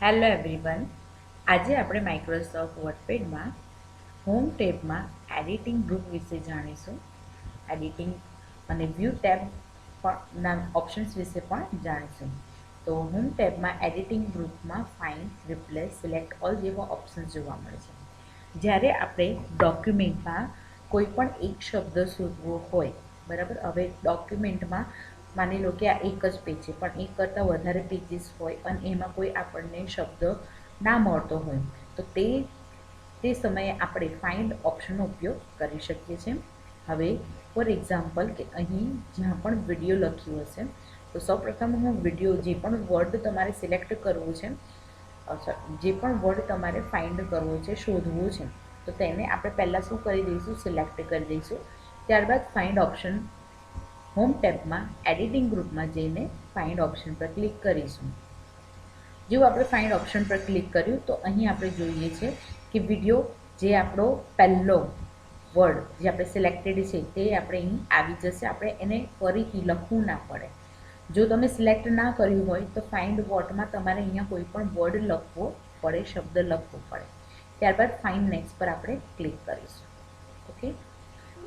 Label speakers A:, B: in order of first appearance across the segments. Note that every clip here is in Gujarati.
A: હેલો એવરીવન, આજે આપણે માઇક્રોસોફ્ટ વર્ડપેડમાં હોમ ટેબમાં એડિટિંગ ગ્રુપ વિશે જાણીશું. એડિટિંગ અને વ્યૂ ટેબના ઓપ્શન્સ વિશે પણ જાણીશું. તો હોમ ટેબમાં એડિટિંગ ગ્રુપમાં ફાઇન્ડ, રિપ્લેસ, સિલેક્ટ ઓલ જેવા ઓપ્શન્સ જોવા મળે છે. જ્યારે આપણે ડોક્યુમેન્ટમાં કોઈ પણ એક શબ્દ શોધવો હોય, બરાબર, હવે ડોક્યુમેન્ટમાં માની લો કે આ એક જ પેજ છે પણ એક કરતાં વધારે પેજીસ હોય અને એમાં કોઈ આપણને શબ્દ ના મળતો હોય તો તે સમયે આપણે ફાઇન્ડ ઓપ્શનનો ઉપયોગ કરી શકીએ છીએ. હવે ફોર એક્ઝામ્પલ કે અહીં જ્યાં પણ વિડીયો લખ્યું હશે તો સૌપ્રથમ હું વિડીયો જે પણ વર્ડ તમારે સિલેક્ટ કરવું છે, જે પણ વર્ડ તમારે ફાઇન્ડ કરવો છે, શોધવું છે, તો તેને આપણે પહેલાં શું કરી દઈશું, સિલેક્ટ કરી દઈશું. ત્યારબાદ ફાઇન્ડ ઓપ્શન હોમ ટેબમાં એડિટિંગ ગ્રુપમાં જઈને ફાઇન્ડ ઓપ્શન પર ક્લિક કરીશું. જો આપણે ફાઇન્ડ ઓપ્શન પર ક્લિક કર્યું તો અહીં આપણે જોઈએ છે કે વિડીયો જે આપણો પહેલો વર્ડ જે આપણે સિલેક્ટેડ છે તે આપણે અહીં આવી જશે. આપણે એને ફરીથી લખવું ના પડે. જો તમે સિલેક્ટ ના કર્યું હોય તો ફાઇન્ડ વોટમાં તમારે અહીંયા કોઈ પણ વર્ડ લખવો પડે, શબ્દ લખવો પડે. ત્યારબાદ ફાઇન્ડ નેક્સ્ટ પર આપણે ક્લિક કરીશું. ઓકે,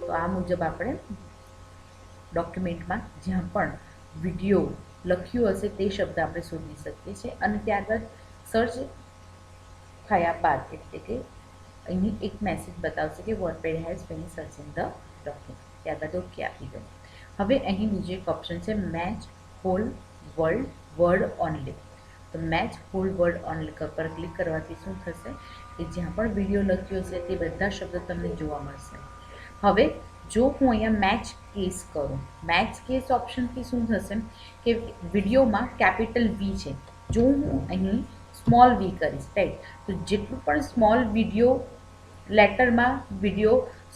A: તો આ મુજબ આપણે ડોક્યુમેન્ટમાં જ્યાં પણ વિડીયો લખ્યું હશે તે શબ્દ આપણે શોધી શકીએ છીએ અને ત્યારબાદ સર્ચ થયા બાદ એટલે કે અહીં એક મેસેજ બતાવશે કે WordPad has finish searching the document. ત્યારબાદ ઓકે આપી દો. હવે અહીં બીજું એક ઓપ્શન છે મેચ હોલ વર્ડ ઓનલી. તો મેચ હોલ વર્ડ ઓનલી પર ક્લિક કરવાથી શું થશે કે જ્યાં પણ વિડીયો લખ્યો હશે તે બધા શબ્દ તમને જોવા મળશે. હવે જો હું અહીંયા મેચ કેસ કરું, મેચ કેસ ઓપ્શનથી શું થશે કે વિડીયોમાં કેપિટલ વી છે, જો હું અહીં સ્મોલ વી કરીશ, રાઈટ, તો જેટલું પણ સ્મોલ વિડીયો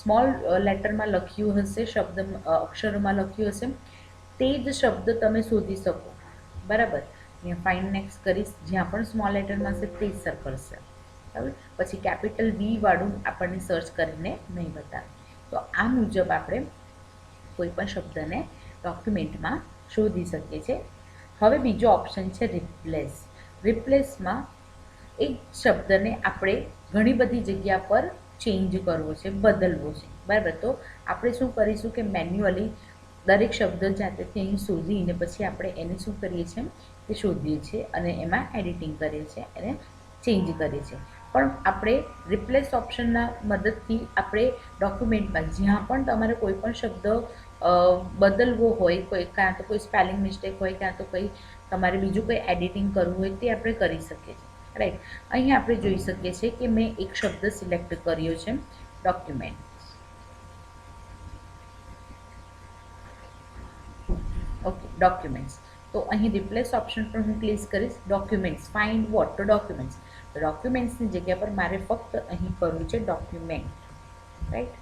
A: સ્મોલ લેટરમાં લખ્યું હશે, શબ્દ અક્ષરોમાં લખ્યું હશે તે જ શબ્દ તમે શોધી શકો. બરાબર, અહીંયા ફાઇન્ડ નેક્સ્ટ કરીશ, જ્યાં પણ સ્મોલ લેટરમાં હશે તે જ સર્કલ છે. બરાબર, પછી કેપિટલ વી વાળું આપણને સર્ચ કરીને નહીં બતાવે. તો આ મુજબ આપણે કોઈ પણ શબ્દને ડોક્યુમેન્ટમાં શોધી શકીએ છીએ. હવે બીજો ઓપ્શન છે રિપ્લેસ. રિપ્લેસમાં એક શબ્દને આપણે ઘણી બધી જગ્યા પર ચેન્જ કરવો છે, બદલવો છે. બરાબર, તો આપણે શું કરીશું કે મેન્યુઅલી દરેક શબ્દ જાતેથી અહીં શોધીને પછી આપણે એને શું કરીએ છીએ કે શોધીએ છીએ અને એમાં એડિટિંગ કરીએ છીએ, એને ચેન્જ કરીએ છીએ. પણ આપણે રિપ્લેસ ઓપ્શનના મદદથી આપણે ડોક્યુમેન્ટમાં જ્યાં પણ તમારે કોઈ પણ શબ્દ બદલવો હોય, કાં તો કોઈ સ્પેલિંગ મિસ્ટેક હોય, કાં તો કંઈ તમારે બીજું કંઈ એડિટિંગ કરવું હોય તે આપણે કરી શકીએ છીએ. રાઈટ, અહીં આપણે જોઈ શકીએ છીએ કે મેં એક શબ્દ સિલેક્ટ કર્યો છે, ડોક્યુમેન્ટ. Okay, documents. તો અહીં રિપ્લેસ ઓપ્શન પર હું ક્લિક કરીશ. ડોક્યુમેન્ટ્સ, ફાઇન્ડ વોટ, તો ડોક્યુમેન્ટ્સ. તો ડોક્યુમેન્ટ્સની જગ્યા પર મારે ફક્ત અહીં કરવું છે ડોક્યુમેન્ટ. રાઈટ,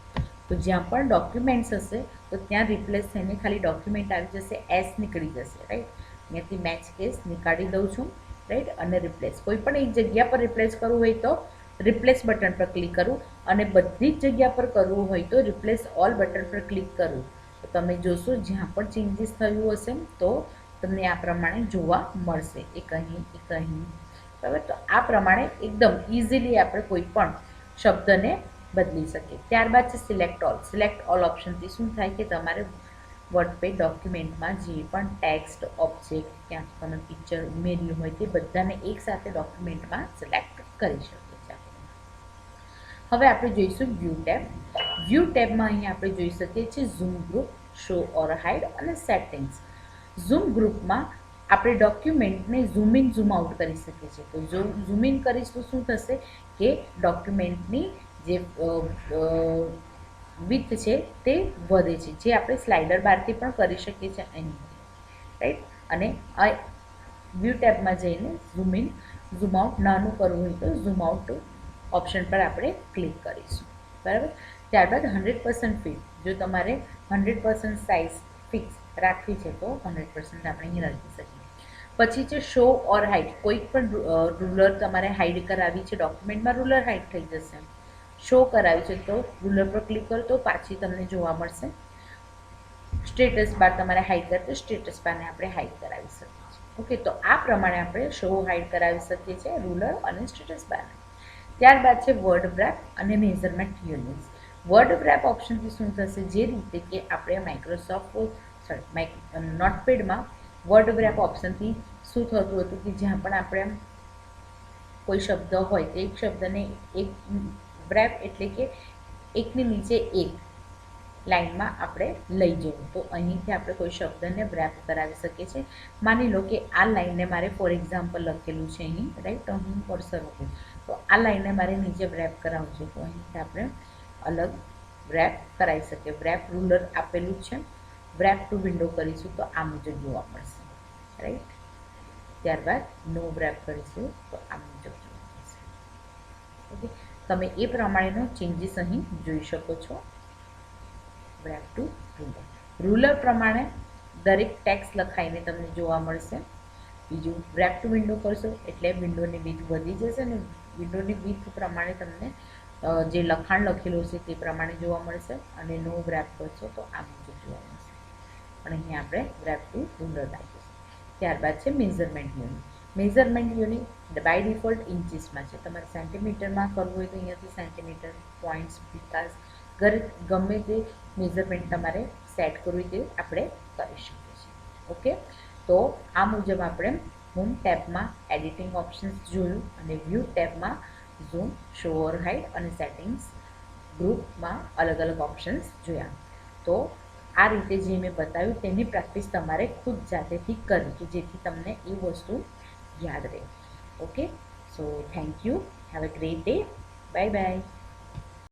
A: તો જ્યાં પણ ડોક્યુમેન્ટ્સ હશે તો ત્યાં રિપ્લેસ થઈને ખાલી ડોક્યુમેન્ટ આવી જશે, એસ નીકળી જશે. રાઈટ, અહીંયાથી મેચ કેસ નીકાળી દઉં છું. રાઈટ, અને રિપ્લેસ કોઈ પણ એક જગ્યા પર રિપ્લેસ કરવું હોય તો રિપ્લેસ બટન પર ક્લિક કરું અને બધી જ જગ્યા પર કરવું હોય તો રિપ્લેસ ઓલ બટન પર ક્લિક કરું. તો તમે જોશો જ્યાં પણ ચેન્જીસ થયું હશે તો તમને આ પ્રમાણે જોવા મળશે, એક અહીં, એક અહીં. બરાબર, તો આ પ્રમાણે એકદમ ઇઝીલી આપણે કોઈ પણ શબ્દને બદલી શકીએ. ત્યારબાદ છે સિલેક્ટ ઓલ. સિલેક્ટ ઓલ ઓપ્શનથી શું થાય કે તમારે વર્ડપેડ ડોક્યુમેન્ટમાં જે પણ ટેક્સ્ટ, ઓબ્જેક્ટ, ક્યાં તમે પિક્ચર ઉમેર્યું હોય તે બધાને એકસાથે ડોક્યુમેન્ટમાં સિલેક્ટ કરી શકીએ છીએ. હવે આપણે જોઈશું વ્યૂ ટેબ. વ્યૂ ટેબમાં અહીં આપણે જોઈ શકીએ છીએ ઝૂમ ગ્રુપ, શો ઓર હાઇડ અને સેટિંગ્સ. ઝૂમ ગ્રુપમાં આપણે ડોક્યુમેન્ટને ઝૂમ ઇન ઝૂમ આઉટ કરી શકીએ છીએ. તો જો ઝૂમ ઇન કરીશ તો શું થશે કે ડોક્યુમેન્ટની જે વિથ છે તે વધે છે, જે આપણે સ્લાઇડર બારથી પણ કરી શકીએ છીએ અહીં. રાઈટ, અને વ્યૂ ટેબમાં જઈને ઝૂમ ઇન ઝૂમ આઉટ નાનું કરવું હોય તો ઝૂમ આઉટ ઓપ્શન પર આપણે ક્લિક કરીશું. બરાબર, ત્યારબાદ 100% ફિટ. જો તમારે 100% સાઇઝ ફિક્સ રાખવી છે તો 100% આપણે અહીં રાખી શકીએ. પછી છે શો ઓર હાઇડ. કોઈ પણ રૂલર તમારે હાઇડ કરાવી છે ડોક્યુમેન્ટમાં, રૂલર હાઇડ થઈ જશે. શો કરાવી છે તો રૂલર પર ક્લિક કરો તો પાછી તમને જોવા મળશે. સ્ટેટસ બાર તમારે હાઇડ કરે તો સ્ટેટસ બારને આપણે હાઇડ કરાવી શકીએ છીએ. ઓકે, તો આ પ્રમાણે આપણે શો હાઇડ કરાવી શકીએ છીએ રૂલર અને સ્ટેટસ બાર. ત્યારબાદ છે વર્ડ રેપ અને મેઝરમેન્ટ યુનિટ્સ. વર્ડ રેપ ઓપ્શનથી શું થશે, જે રીતે કે આપણે નોટપેડમાં વર્ડ રેપ ઓપ્શનથી શું થતું હતું કે જ્યાં પણ આપણે કોઈ શબ્દ હોય તો એક શબ્દને એક રેપ એટલે કે એકની નીચે એક લાઈનમાં આપણે લઈ જવું. તો અહીંથી આપણે કોઈ શબ્દને રેપ કરાવી શકીએ છીએ. માની લો કે આ લાઈનને મારે ફોર એક્ઝામ્પલ લખેલું છે અહીં, રાઈટ, તો હું કર્સર મૂકું તો આ લાઈનને મારે નીચે રેપ કરાવવું છે, તો અહીંથી આપણે અલગ રેપ કરાવી શકીએ. રેપ રૂલર આપેલું છે, રેપ ટુ વિન્ડો કરીશું તો આ મુજબ જોવા મળશે, રાઈટ. ત્યારબાદ નો રેપ કરીશું તો આ મુજબ જોવા મળશે. ઓકે, તમે એ પ્રમાણેનો ચેન્જીસ અહીં જોઈ શકો છો. રેપ ટુ રૂલર, રૂલર પ્રમાણે દરેક ટેક્સ લખાઈને તમને જોવા મળશે. બીજું રેપ ટુ વિન્ડો કરશો એટલે વિન્ડોની વિડ્થ વધી જશે ને વિન્ડોની વિડ્થ પ્રમાણે તમને જે લખાણ લખેલું છે તે પ્રમાણે જોવા મળશે. અને નો રેપ કરશો તો આ મુજબ જોવા મળશે. પણ અહીં આપણે રેપ ટુ રૂલર રાખીશું. ત્યારબાદ છે measurement unit. Measurement unit by default ઇન્ચીસમાં છે. તમારે સેન્ટીમીટરમાં કરવું હોય તો અહીંયાથી સેન્ટીમીટર, પોઈન્ટ્સ, વિકાસ ગમે તે મેઝરમેન્ટ તમારે સેટ કરવું તે આપણે કરી શકીએ છીએ. ઓકે, તો આ મુજબ આપણે હોમ ટેબમાં એડિટિંગ ઓપ્શન્સ જોયું અને વ્યૂ ટેબમાં ઝૂમ, શો ઓર હાઇડ અને સેટિંગ્સ ગ્રુપમાં અલગ અલગ ઓપ્શન્સ જોયા. તો આ રીતે જે મેં બતાવ્યું તેની પ્રેક્ટિસ તમારે ખુદ જાતેથી કરવી કે જેથી તમને એ વસ્તુ યાદ રહે. Okay, so thank you, have a great day, bye bye.